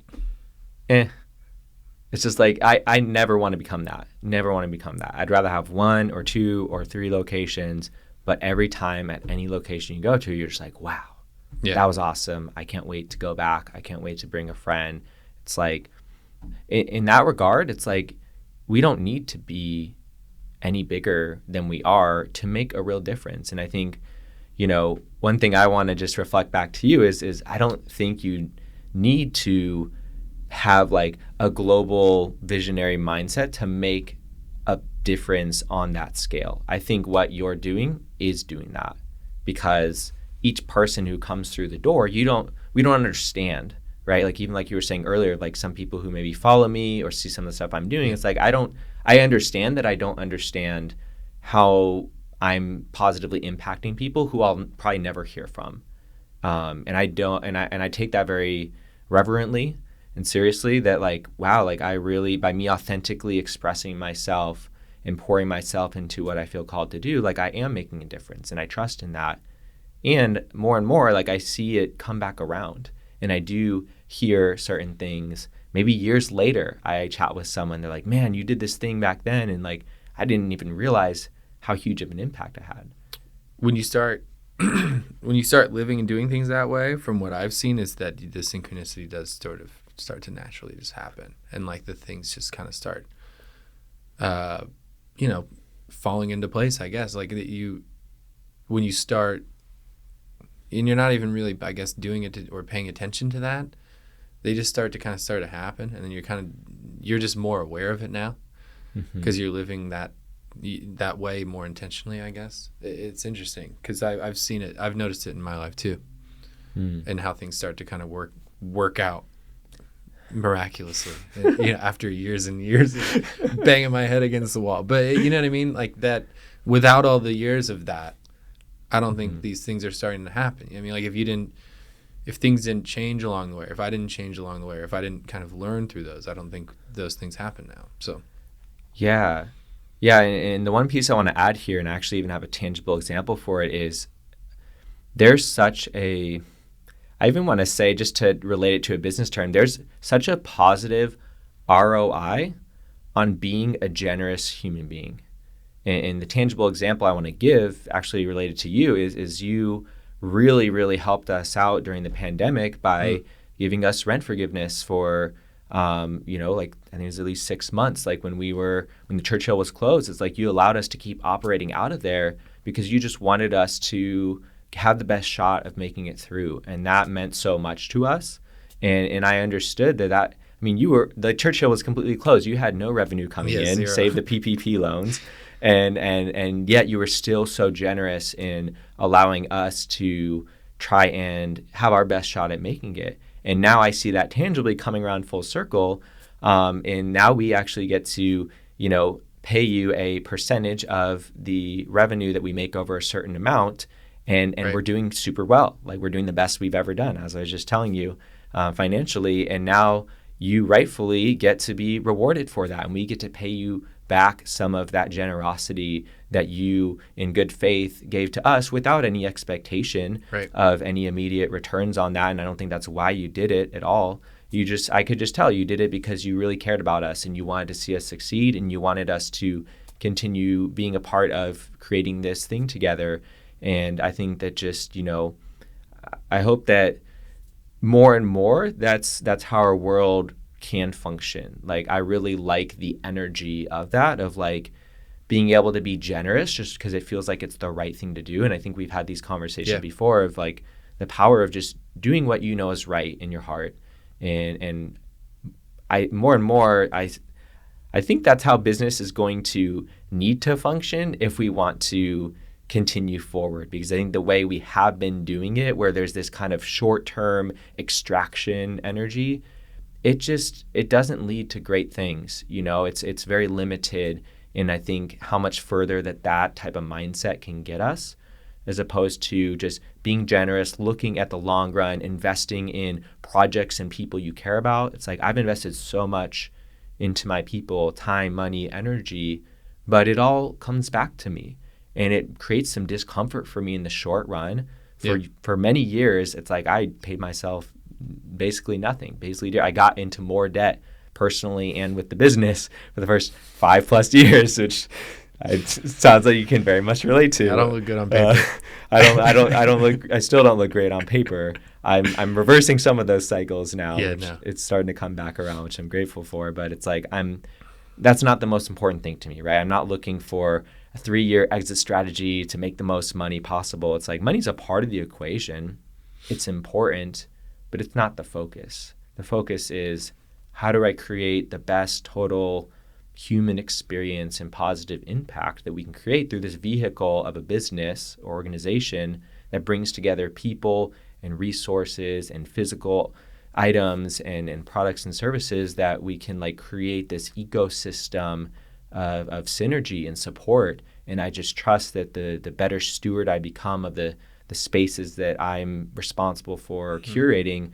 It's just like, I never want to become that. Never want to become that. I'd rather have 1 or 2 or 3 locations, but every time at any location you go to, you're just like, wow, that was awesome. I can't wait to go back. I can't wait to bring a friend. It's like, in that regard, it's like, we don't need to be any bigger than we are to make a real difference. And I think, one thing I want to just reflect back to you is I don't think you need to have like a global visionary mindset to make a difference on that scale. I think what you're doing is doing that, because each person who comes through the door, we don't understand, right? Like even like you were saying earlier, like some people who maybe follow me or see some of the stuff I'm doing, it's like I understand that I don't understand how I'm positively impacting people who I'll probably never hear from. And I take that very reverently and seriously, that like, wow, like I really, by me authentically expressing myself and pouring myself into what I feel called to do, like I am making a difference, and I trust in that. And more, like I see it come back around, and I do hear certain things. Maybe years later, I chat with someone, they're like, man, you did this thing back then, and like I didn't even realize how huge of an impact I had. When you start living and doing things that way, from what I've seen, is that the synchronicity does sort of start to naturally just happen, and like the things just kind of start falling into place, I guess. Like when you start, and you're not even really, I guess, doing it or paying attention to that, they just start to happen, and then you're just more aware of it now, because you're living that way more intentionally, I guess. It's interesting because I've seen it, I've noticed it in my life too, and how things start to kind of work out miraculously, after years and years of banging my head against the wall. But you know what I mean? Like that, without all the years of that, I don't think these things are starting to happen. I mean, like if things didn't change along the way, if I didn't change along the way, or if I didn't kind of learn through those, I don't think those things happen now. So yeah, and the one piece I want to add here, and actually even have a tangible example for it, is there's such a, I even want to say, just to relate it to a business term, there's such a positive ROI on being a generous human being. And the tangible example I want to give, actually related to you, is you really, really helped us out during the pandemic by giving us rent forgiveness for, like I think it was at least 6 months. Like when the Churchill was closed, it's like you allowed us to keep operating out of there because you just wanted us to have the best shot of making it through. And that meant so much to us. And I understood that, I mean, the Churchill was completely closed. You had no revenue coming in, zero. save the PPP loans. And yet you were still so generous in allowing us to try and have our best shot at making it. And now I see that tangibly coming around full circle. And now we actually get to, pay you a percentage of the revenue that we make over a certain amount. And right. We're doing super well. Like we're doing the best we've ever done, as I was just telling you, financially. And now you rightfully get to be rewarded for that. And we get to pay you back some of that generosity that you, in good faith, gave to us without any expectation right. of any immediate returns on that. And I don't think that's why you did it at all. I could just tell you did it because you really cared about us and you wanted to see us succeed and you wanted us to continue being a part of creating this thing together. And I think that just, I hope that more and more that's how our world can function. Like I really like the energy of that, of like being able to be generous just because it feels like it's the right thing to do. And I think we've had these conversations before of like the power of just doing what you know is right in your heart. And I more and more I think that's how business is going to need to function if we want to continue forward, because I think the way we have been doing it, where there's this kind of short-term extraction energy, it doesn't lead to great things. It's very limited in, I think, how much further that type of mindset can get us, as opposed to just being generous, looking at the long run, investing in projects and people you care about. It's like, I've invested so much into my people, time, money, energy, but it all comes back to me. And it creates some discomfort for me in the short run. For many years, it's like I paid myself basically nothing. Basically, I got into more debt personally and with the business for the first 5+ years, which it sounds like you can very much relate to. I don't look good on paper. I still don't look great on paper. I'm reversing some of those cycles now. It's starting to come back around, which I'm grateful for. But it's like that's not the most important thing to me, right? I'm not looking for a 3-year exit strategy to make the most money possible. It's like money's a part of the equation. It's important, but it's not the focus. The focus is, how do I create the best total human experience and positive impact that we can create through this vehicle of a business or organization that brings together people and resources and physical items and products and services, that we can create this ecosystem of synergy and support. And I just trust that the better steward I become of the spaces that I'm responsible for curating,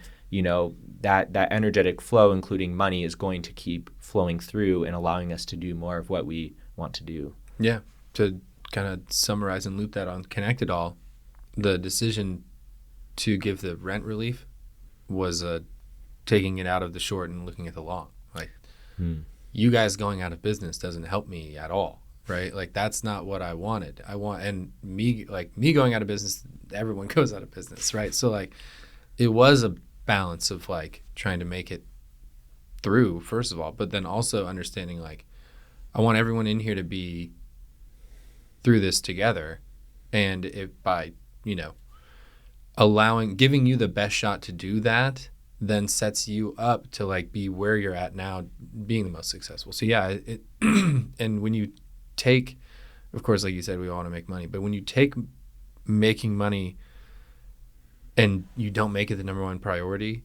that energetic flow, including money, is going to keep flowing through and allowing us to do more of what we want to do. Yeah. To kind of summarize and loop that on, connect it all, the decision to give the rent relief was taking it out of the short and looking at the long. You guys going out of business doesn't help me at all, right? That's not what I wanted. And me going out of business, everyone goes out of business, right? So it was a balance of trying to make it through, first of all, but then also understanding I want everyone in here to be through this together. And if by, giving you the best shot to do that, then sets you up to be where you're at now, being the most successful. So yeah, and when you take, of course, like you said, we all want to make money, but when you take making money and you don't make it the number one priority,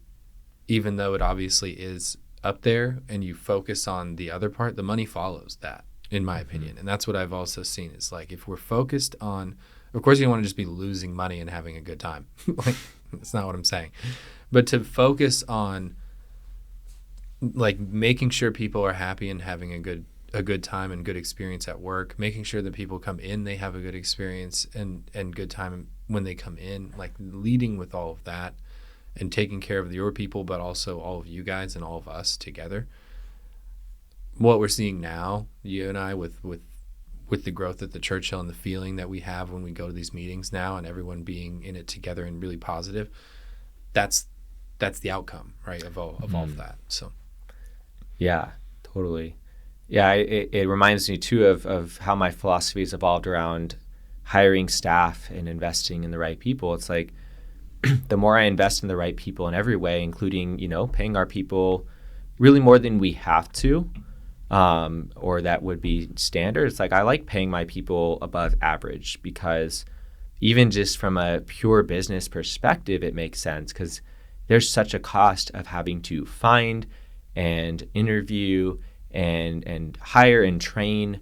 even though it obviously is up there, and you focus on the other part, the money follows that, in my opinion. And that's what I've also seen is if we're focused on, of course you don't want to just be losing money and having a good time. That's not what I'm saying. But to focus on making sure people are happy and having a good time and good experience at work, making sure that people come in, they have a good experience and good time when they come in, leading with all of that and taking care of your people, but also all of you guys and all of us together. What we're seeing now, you and I, with the growth at the Churchill and the feeling that we have when we go to these meetings now and everyone being in it together and really positive, that's the outcome, right, of all of that. So yeah, totally. Yeah, it reminds me too of how my philosophy has evolved around hiring staff and investing in the right people. It's the more I invest in the right people in every way, including paying our people really more than we have to, or that would be standard. It's I like paying my people above average, because even just from a pure business perspective, it makes sense, because there's such a cost of having to find and interview and hire and train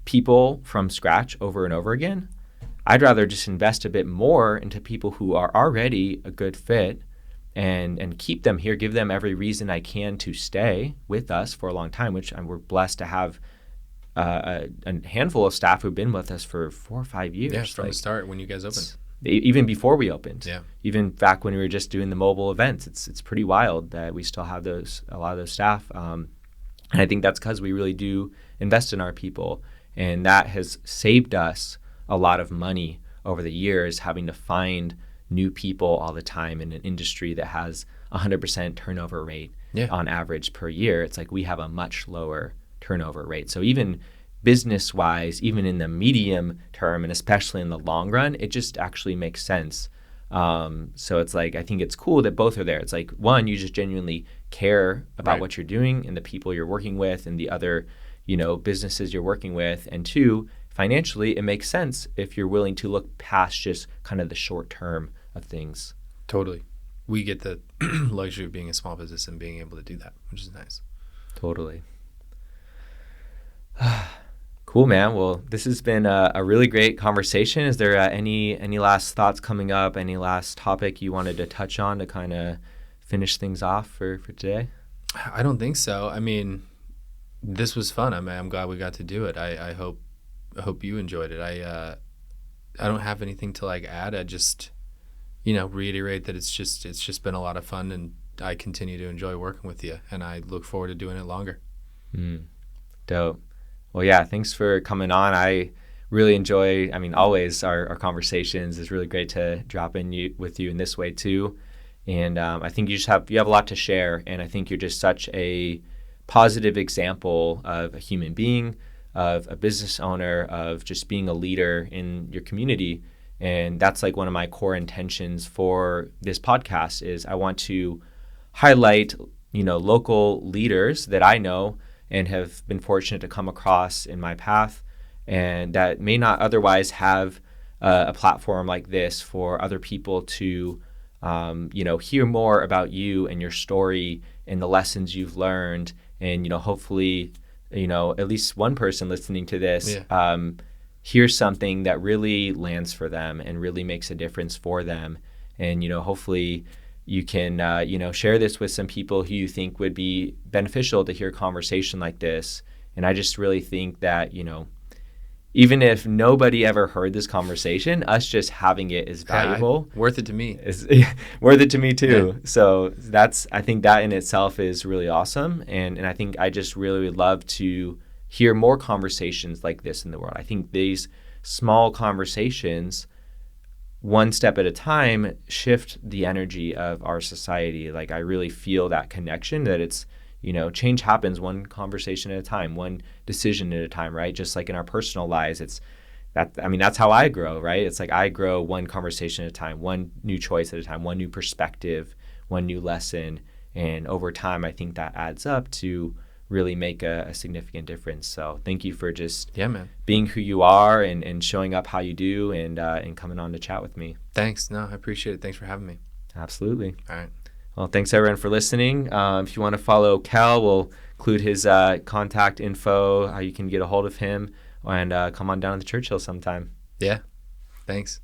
people from scratch over and over again. I'd rather just invest a bit more into people who are already a good fit and keep them here, give them every reason I can to stay with us for a long time, which we're blessed to have a handful of staff who've been with us for 4 or 5 years. Yeah, from the start when you guys opened. Even before we opened. Yeah. Even back when we were just doing the mobile events, it's pretty wild that we still have a lot of those staff. And I think that's because we really do invest in our people. And that has saved us a lot of money over the years, having to find new people all the time in an industry that has 100% turnover rate on average per year. It's we have a much lower turnover rate. So even business-wise, even in the medium term and especially in the long run, it just actually makes sense. So it's I think it's cool that both are there. It's one, you just genuinely care about what you're doing and the people you're working with, and the other, businesses you're working with. And two, financially, it makes sense if you're willing to look past just kind of the short term of things. Totally. We get the luxury of being a small business and being able to do that, which is nice. Totally. Cool, man. Well, this has been a really great conversation. Is there any last thoughts coming up? Any last topic you wanted to touch on to kind of finish things off for today? I don't think so. I mean, this was fun. I'm glad we got to do it. I hope you enjoyed it. I don't have anything to add. I just reiterate that it's just been a lot of fun, and I continue to enjoy working with you, and I look forward to doing it longer. Dope. Well, yeah, thanks for coming on. I really enjoy, always our conversations. It's really great to drop in with you in this way too. And I think you have a lot to share. And I think you're just such a positive example of a human being, of a business owner, of just being a leader in your community. And that's one of my core intentions for this podcast is I want to highlight, local leaders that I know and have been fortunate to come across in my path, and that may not otherwise have a platform like this for other people to, hear more about you and your story and the lessons you've learned, and hopefully, at least one person listening to this hears something that really lands for them and really makes a difference for them, and hopefully you can, share this with some people who you think would be beneficial to hear a conversation like this. And I just really think that, even if nobody ever heard this conversation, us just having it is valuable. Worth it to me. It's worth it to me too. Yeah. So I think that in itself is really awesome. And I think I just really would love to hear more conversations like this in the world. I think these small conversations, one step at a time, shift the energy of our society. I really feel that connection, that it's, change happens one conversation at a time, one decision at a time, right? Just like in our personal lives, that's how I grow, right? It's I grow one conversation at a time, one new choice at a time, one new perspective, one new lesson. And over time, I think that adds up to really make a significant difference. So thank you for just being who you are and showing up how you do and coming on to chat with me. Thanks. No, I appreciate it. Thanks for having me. Absolutely. All right. Well, thanks everyone for listening. If you want to follow Kell, we'll include his contact info, how you can get a hold of him, and come on down to Churchill sometime. Yeah. Thanks.